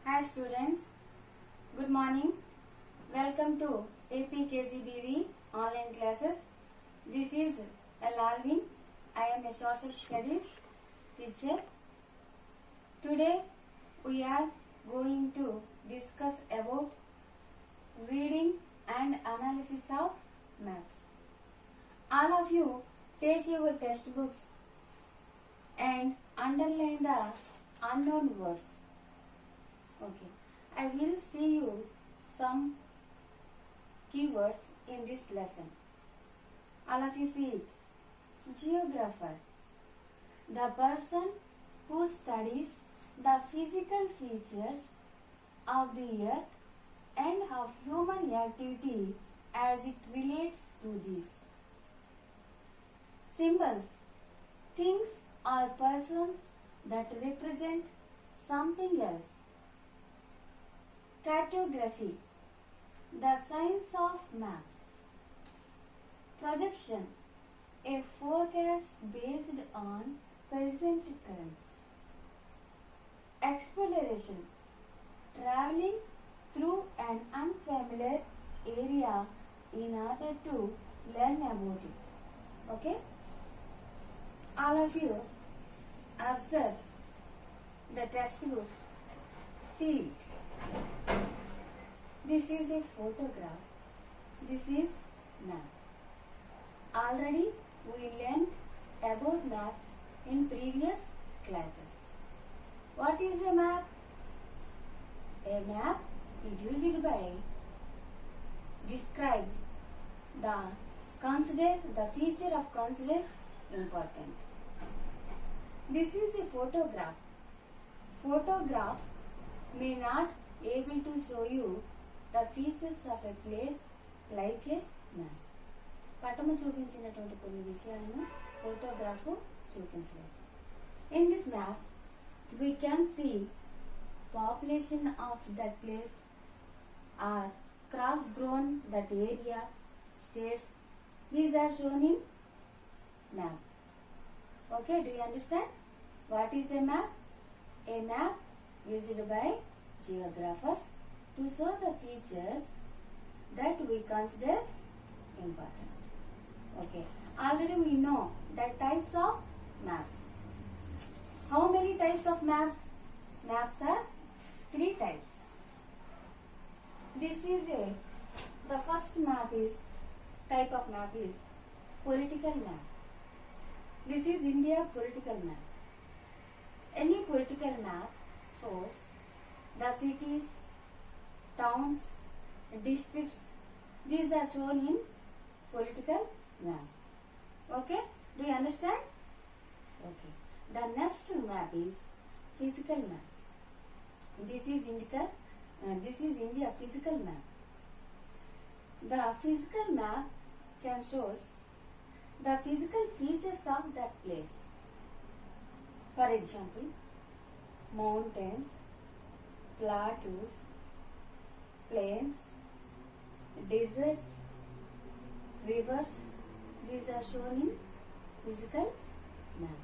Hi students, good morning. Welcome to APKGBV online classes. This is L. Alvin. I am a social studies teacher. Today we are going to discuss about reading and analysis of maths. All of you take your textbooks and underline the unknown words. Okay, I will see you some keywords in this lesson. All of you see it. Geographer, the person who studies the physical features of the earth and of human activity as it relates to these. Symbols, things or persons that represent something else. Cartography, the science of maps. Projection, a forecast based on present currents. Exploration, traveling through an unfamiliar area in order to learn about it. Okay? All of you observe the textbook. See it. This is a photograph. This is map. Already we learned about maps in previous classes. What is a map? A map is used by describe the feature of consider important. This is a photograph. Photograph may not able to show you the features of a place like a map. పటము చూపించినటువంటి కొన్ని విషయాలను photograph చూపించలేదు. In this map we can see population of that place or crops grown that area, states. These are shown in map. Okay, do you understand what is a map? A map used by geographers to show the features that we consider important. Okay, already we know the types of maps. How many types of maps? Maps are 3 types. The first type of map is political map. This is India political map. Any political map shows the cities, towns, districts. These are shown in political map. Okay, do you understand? Okay, the next map is physical map. This is India physical map. The physical map can show the physical features of that place. For example, mountains, plateaus, plains, deserts, rivers. These are shown in physical map.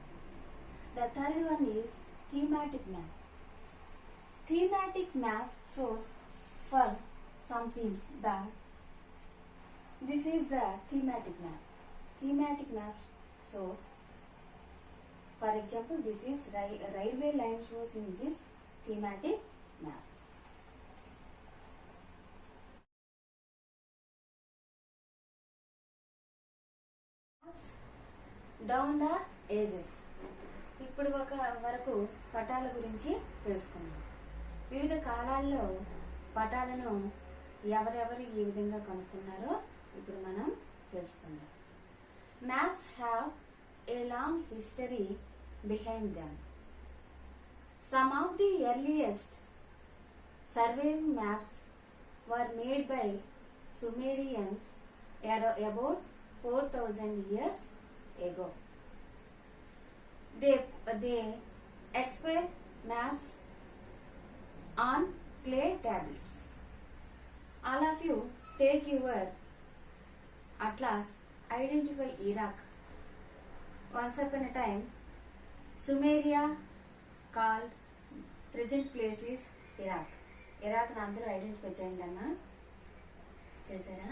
The third one is thematic map. Thematic map shows for some themes. This is the thematic map. Thematic map shows, for example, this is railway line shows in this thematic map. Down the ages. ఇప్పుడు వరకు పటాల గురించి తెలుసుకున్నాం. వివిధ కాలాల్లో పటాలను ఎవరెవరు ఈ విధంగా కనుక్కున్నారో ఇప్పుడు మనం తెలుసుకుందాం. Maps have a long history behind them. Some of the earliest surveying maps were made by Sumerians about 4,000 years ago. They expert maps on clay tablets. All of you take your atlas, identify Iraq. Once upon a time, Sumeria called present place is Iraq. ఇరాక్ను అందరూ identify చేయండి అమ్మా. చేశారా?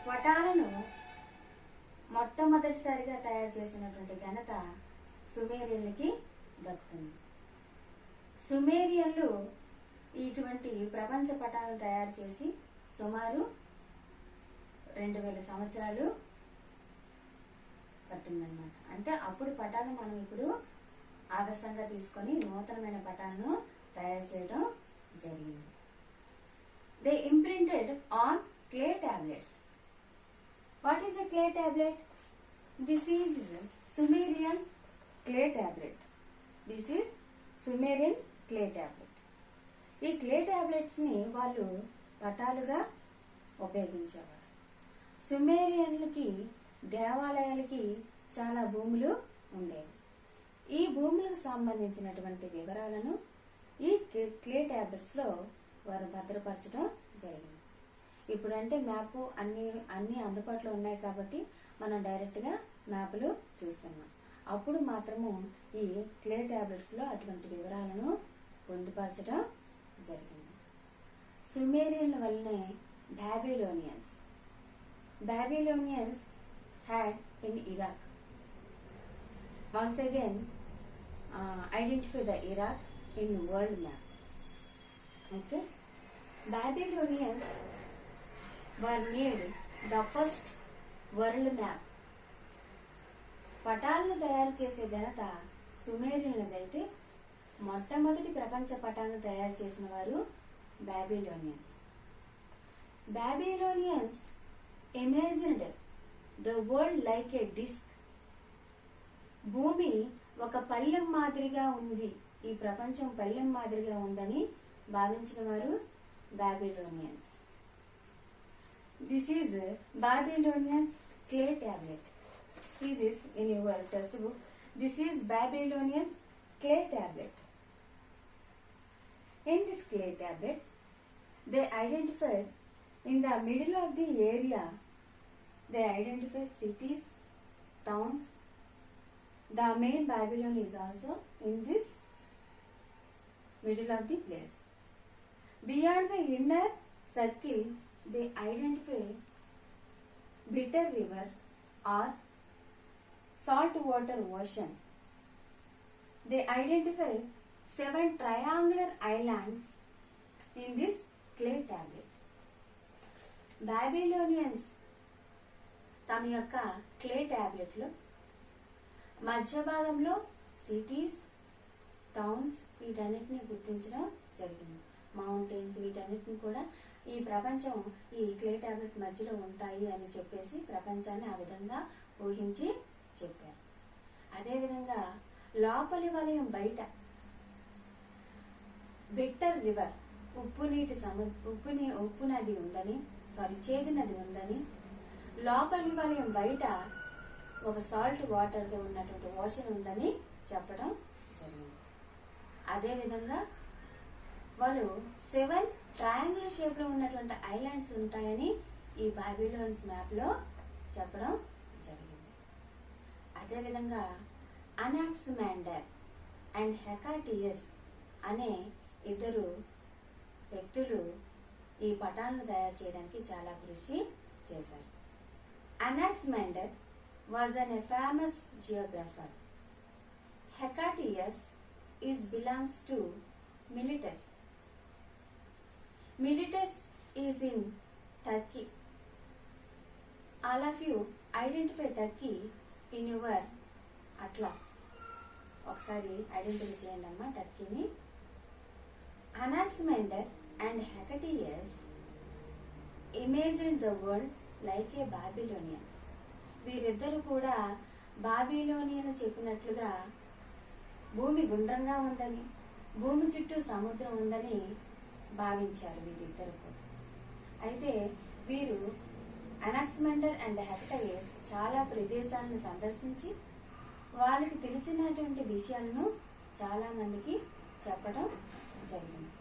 పటాలను మొట్టమొదటిసారిగా తయారు చేసినటువంటి ఘనత సుమేరియన్లకి దక్కుతుంది. సుమేరియన్లు ఇటువంటి ప్రపంచ పటాలను తయారు చేసి సుమారు 2000 సంవత్సరాలు పట్టిందనమాట. అంటే అప్పుడు పటాలను మనం ఇప్పుడు ఆదర్శంగా తీసుకొని నూతనమైన పటాలను తయారు చేయడం జరిగింది. They imprinted on clay tablets. What is a clay tablet? This is Sumerian clay tablet. This is Sumerian clay tablet. ఈ క్లే టాబ్లెట్స్ ని వాళ్ళు పటాలుగా ఉపయోగించేవారు. సుమేరియన్లకి దేవాలయాలకి చాలా భూములు ఉండేవి. ఈ భూములకు సంబంధించినటువంటి వివరాలను ఈ క్లే టాబ్లెట్స్ లో వారు భద్రపరచడం జరిగింది. ఇప్పుడంటే మ్యాప్ అన్ని అందుబాటులో ఉన్నాయి కాబట్టి మనం డైరెక్ట్ గా మ్యాప్లు చూస్తున్నాం. అప్పుడు మాత్రము ఈ క్లే టాబ్లెట్స్ లో అటువంటి వివరాలను పొందుపరచడం జరిగింది. సుమేరియన్ల వల్లనే Babylonians had in Iraq. Once again, identify the Iraq in world map. Okay, Babylonians were made the first world map. పటాలను తయారు చేసే ఘనత సుమేరియన్లదైతే మొట్టమొదటి ప్రపంచ పటాలను తయారు చేసిన వారు Babylonians. Babylonians imagined the world like a disk. భూమి ఒక పళ్ళెం మాదిరిగా ఉంది, ఈ ప్రపంచం పళ్ళెం మాదిరిగా ఉందని భావించిన వారు Babylonians. This is Babylonians clay tablet. See this in your textbook. This is Babylonian clay tablet. In this clay tablet, they identified in the middle of the area, they identify cities, towns. The main Babylon is also in this middle of the place. Beyond the inner circle, they identify bitter river or salt water ocean. They identify 7 triangular islands in this clay tablet. Babylonians తమ యొక్క clay tablet లో మధ్య భాగంలో cities, towns వీటన్నిటిని గుర్తించడం జరిగింది. Mountains వీటన్నిటిని కూడా ఈ ప్రపంచం ఈ క్లే టాబ్లెట్ మధ్యలో ఉంటాయి అని చెప్పేసి ప్రపంచాన్ని ఆ విధంగా ఊహించి చెప్పారు. అదేవిధంగా లోపలి వలయం బయట బిట్టర్ రివర్ ఉప్పు నది ఉందని, చేదు నది ఉందని, లోపలి వలయం బయట ఒక సాల్ట్ వాటర్ తో ఉన్నటువంటి ఓషన్ ఉందని చెప్పడం జరిగింది. అదేవిధంగా వాళ్ళు 7 ట్రయాంగులర్ షేప్ లో ఉన్నటువంటి ఐలాండ్స్ ఉంటాయని ఈ బాబిలోన్స్ మ్యాప్ లో చెప్పడం జరిగింది. అదేవిధంగా అనాక్సిమాండర్ అండ్ హెకాటియస్ అనే 2 వ్యక్తులు ఈ పటాలను తయారు చేయడానికి చాలా కృషి చేశారు. Anaximander was a famous geographer. Hecataeus belongs to Miletus. Miletus is in Turkey. All of you identify Turkey in your atlas. ఒకసారి ఐడెంటిఫై చేయండి అమ్మా టర్కీని. Anaximander and Hecataeus imagined the world like a Babylonians. వీరిద్దరు కూడా Babylonian చెప్పినట్లుగా భూమి గుండ్రంగా ఉందని, భూమి చుట్టూ సముద్రం ఉందని భావించారు వీరిద్దరు కూడా. అయితే వీరు అనాక్సిమాండర్ అండ్ హెకాటియస్ చాలా ప్రదేశాలను సందర్శించి వాళ్ళకి తెలిసినటువంటి విషయాలను చాలా మందికి చెప్పడం జరిగింది.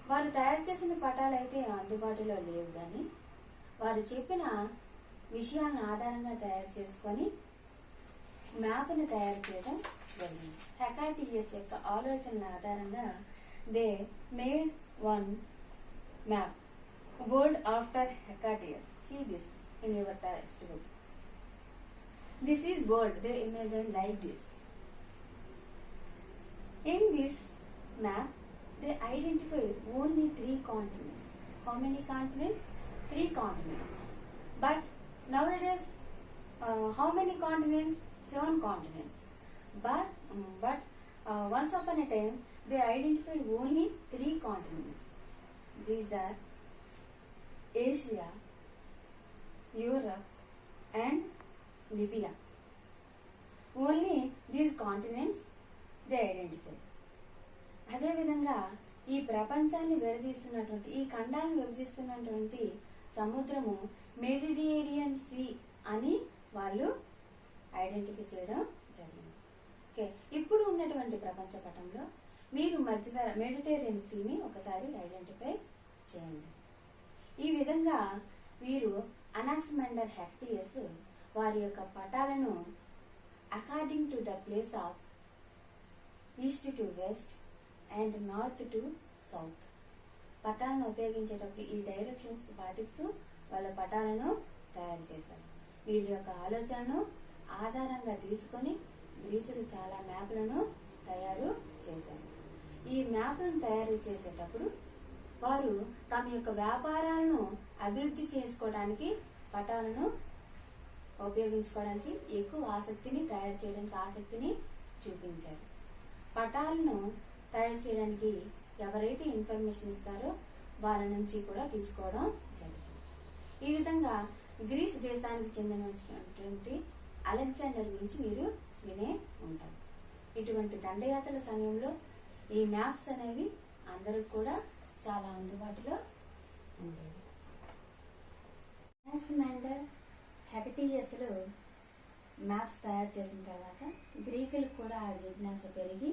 వారు తయారు చేసిన పటాలు అయితే అందుబాటులో లేవు, కానీ వారు చెప్పిన విషయాలను ఆధారంగా తయారు చేసుకొని మ్యాప్ని తయారు చేయడం జరిగింది. హెకాటియస్ యొక్క ఆలోచనల ఆధారంగా they made one map, world after Hecataeus. See this in your textbook. This is world. They imagined like this. In this map, they identified only 3 continents. How many continents? 3 continents. But nowadays, how many continents? 7 continents. But once upon a time, they identified only 3 continents. These are Asia, Europe, and Libya. Only these continents they identified. అదేవిధంగా ఈ ప్రపంచాన్ని విడదీస్తున్నటువంటి ఈ ఖండాన్ని విభజిస్తున్నటువంటి సముద్రము Mediterranean see అని వాళ్ళు identify చేయడం జరిగింది. Okay, ఇప్పుడు ఉన్నటువంటి ప్రపంచ పటంలో మీరు మెడిటరేనియన్ సీని ఒకసారి ఐడెంటిఫై చేయండి. ఈ విధంగా వీరు అనాక్సిమాండర్ హెక్టియస్ వారి యొక్క పటాలను according to the place of east to west and north to south పటాలను ఉపయోగించేటప్పుడు ఈ డైరెక్షన్స్ పాటిస్తూ వాళ్ళ పటాలను తయారు చేశారు. వీళ్ళ యొక్క ఆలోచనను ఆధారంగా తీసుకొని గ్రీసులు చాలా మ్యాప్లను తయారు చేశారు. ఈ మ్యాప్లను తయారు చేసేటప్పుడు వారు తమ యొక్క వ్యాపారాలను అభివృద్ధి చేసుకోవడానికి పటాలను ఉపయోగించుకోవడానికి ఎక్కువ ఆసక్తిని తయారు చేయడానికి ఆసక్తిని చూపించారు. పటాలను తయారు చేయడానికి ఎవరైతే ఇన్ఫర్మేషన్ ఇస్తారో వారి నుంచి కూడా తీసుకోవడం జరిగింది. ఈ విధంగా గ్రీస్ దేశానికి చెందినటువంటి అలెగ్జాండర్ గురించి మీరు వినే ఉంటారు. ఇటువంటి దండయాత్రల సమయంలో ఈ మ్యాప్స్ అనేవి అందరికి కూడా చాలా అందుబాటులో ఉండేవి. అనాక్సిమాండర్ హెక్టియస్లో మ్యాప్స్ తయారు చేసిన తర్వాత గ్రీకులకు కూడా ఆ జిజ్ఞాస పెరిగి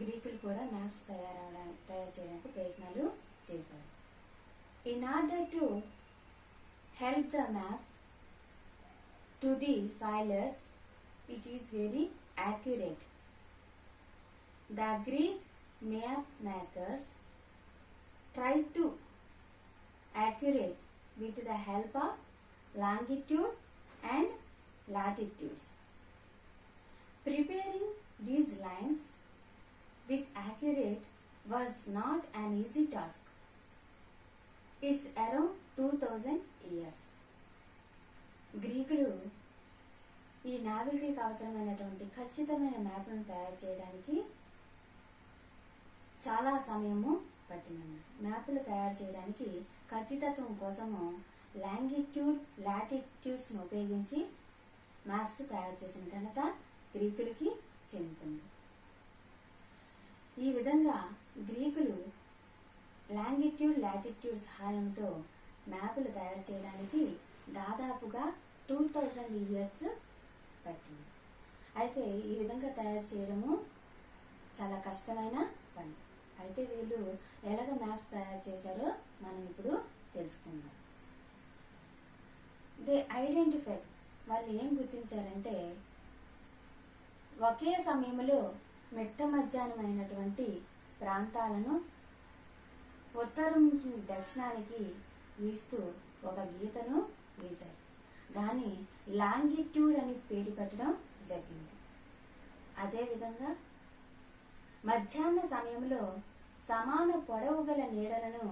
గ్రీకులు కూడా మ్యాప్స్ తయారు చేయడానికి ప్రయత్నాలు చేశారు. In order to help the maps to the sailors, it is very accurate. The Greek map makers tried to accurate with the help of longitude and latitudes. Preparing these lines with accurate was not an easy task. It's around 2000 years. గ్రీకులు ఈ నావికులకు అవసరమైనటువంటి ఖచ్చితమైన మ్యాప్లను తయారు చేయడానికి చాలా సమయము పట్టిందన్నమాట. మ్యాప్లు తయారు చేయడానికి ఖచ్చితత్వం కోసము లాంగిట్యూడ్ లాటిట్యూడ్స్ను ఉపయోగించి మ్యాప్స్ తయారు చేసిన ఘనత గ్రీకులకి చెందుతుంది. ఈ విధంగా గ్రీకులు లాంగిట్యూడ్ లాటిట్యూడ్ సహాయంతో మ్యాపులు తయారు చేయడానికి దాదాపుగా 2000 years పట్టింది. అయితే ఈ విధంగా తయారు చేయడము చాలా కష్టమైన పని. అయితే వీళ్ళు ఎలాగ మ్యాప్స్ తయారు చేశారో మనం ఇప్పుడు తెలుసుకుందాం. దే ఐడెంటిఫై, వాళ్ళు ఏం గుర్తించారంటే ఒకే సమయంలో మిట్ట మధ్యాహ్నమైనటువంటి ప్రాంతాలను ఉత్తరం నుంచి దక్షిణానికి గీస్తూ ఒక గీతను గీశారు. దాన్ని లాంగిట్యూడ్ అని పేరు పెట్టడం జరిగింది. అదేవిధంగా మధ్యాహ్న సమయంలో సమాన పొడవు గల నీడలను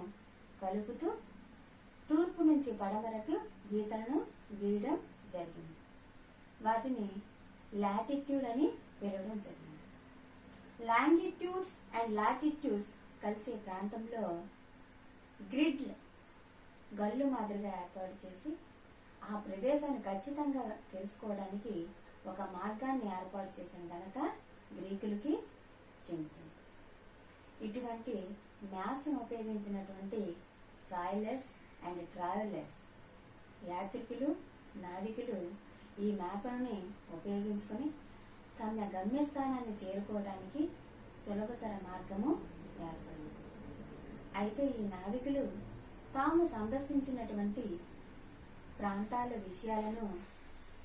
కలుపుతూ తూర్పు నుంచి పడమరకు గీతలను గీయడం జరిగింది. వాటిని లాటిట్యూడ్ అని పిలవడం జరిగింది. లాంగిట్యూడ్స్ అండ్ లాటిట్యూడ్స్ కలిసే ప్రాంతంలో గ్రిడ్ గళ్ళు మాదిరిగా ఏర్పాటు చేసి ఆ ప్రదేశాన్ని ఖచ్చితంగా తెలుసుకోవడానికి ఒక మార్గాన్ని ఏర్పాటు చేసిన ఘనత గ్రీకులకి చెందుతుంది. ఇటువంటి మ్యాప్స్ను ఉపయోగించినటువంటి సాయిలర్స్ అండ్ ట్రావెలర్స్ యాత్రికులు నావికులు ఈ మ్యాప్ని ఉపయోగించుకొని తమ గమ్యస్థానాన్ని చేరుకోవడానికి సులభతర మార్గము ఏర్పడింది. అయితే ఈ నావికులు తాము సందర్శించినటువంటి ప్రాంతాల విషయాలను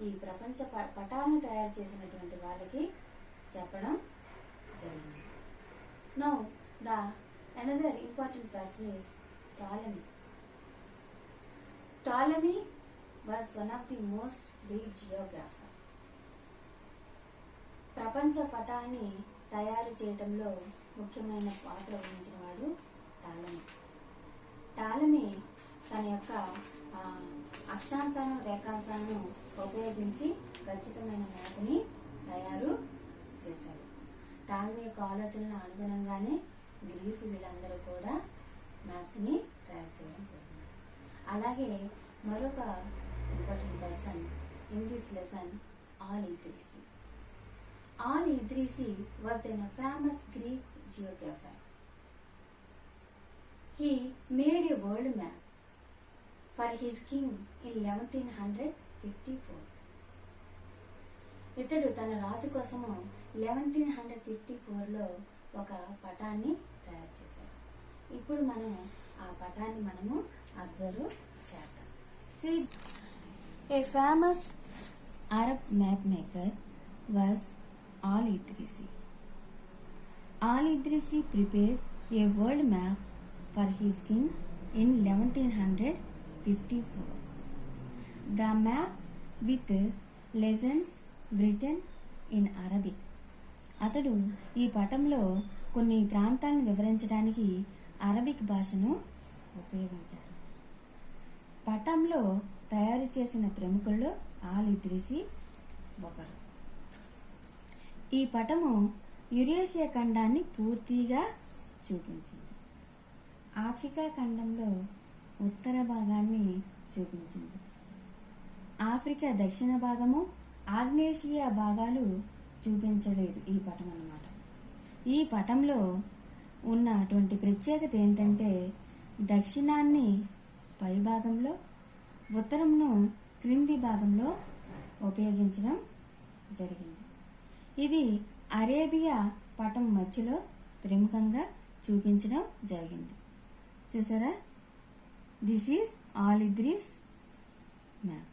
ఈ ప్రపంచ పటాలను తయారు చేసినటువంటి వాళ్ళకి చెప్పడం జరిగింది. Now The another important person is Ptolemy. Ptolemy was one of the most great geographer. ప్రపంచ పటాన్ని తయారు చేయటంలో ముఖ్యమైన పాత్ర వహించిన వాడు టాలమీ. టాలమీ తన యొక్క అక్షాంశాలను రేఖాంశాలను ఉపయోగించి ఖచ్చితమైన మ్యాప్ని తయారు చేశాడు. టాలమీ యొక్క ఆలోచనల అనుగుణంగానే గ్రీసు వీళ్ళందరూ కూడా మ్యాప్స్ని తయారు చేయడం జరిగింది. అలాగే మరొక important person in this lesson Al Idrisi. Al-Idrisi was a famous Greek geographer. He made a world map for his king in 1154. ఇతడు తన రాజు కోసము 1154లో ఒక పటాన్ని తయారు చేశాడు. ఇప్పుడు మనం ఆ పటాన్ని మనము అబ్జర్వ్ చేద్దాం. See, a famous Arab map maker was Al-Idrisi. Al-Idrisi prepared a world map for his king in 1154. The map with legends written in Arabic. అతడు ఈ పటంలో కొన్ని ప్రాంతాలను వివరించడానికి అరబిక్ భాషను ఉపయోగించాడు. పటంలో తయారు చేసిన ప్రముఖుల్లో ఆల్-ఇద్రిసి ఒకరు. ఈ పటము యురేషియా ఖండాన్ని పూర్తిగా చూపించింది. ఆఫ్రికా ఖండంలో ఉత్తర భాగాన్ని చూపించింది. ఆఫ్రికా దక్షిణ భాగము, ఆగ్నేషియా భాగాలు చూపించలేదు ఈ పటం అన్నమాట. ఈ పటంలో ఉన్నటువంటి ప్రత్యేకత ఏంటంటే దక్షిణాన్ని పై భాగంలో, ఉత్తరంను క్రింది భాగంలో ఉపయోగించడం జరిగింది. ఇది అరేబియా పటం మధ్యలో ప్రముఖంగా చూపించడం జరిగింది. చూసారా? This is Al Idris map.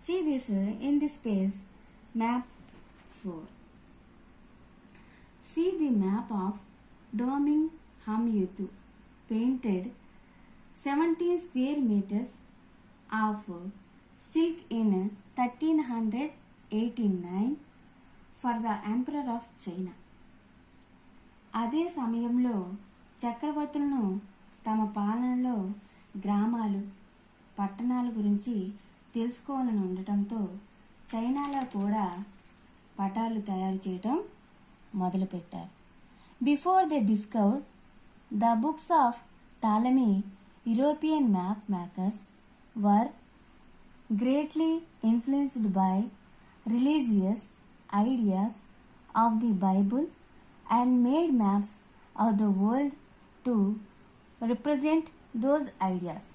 See this in this page, map 4. See the map of Doming Hamyutu, painted 17 square meters of silk in 1389 for the Emperor of China. అదే సమయంలో చక్రవర్తులను తమ పాలనలో గ్రామాలు, పట్టణాల గురించి తెలుసుకోవాలని ఉండటంతో చైనాలో కూడా పటాలు తయారు చేయటం మొదలుపెట్టారు. Before they discovered the books of Ptolemy, European map makers were greatly influenced by religious ideas of the Bible and made maps of the world to represent those ideas.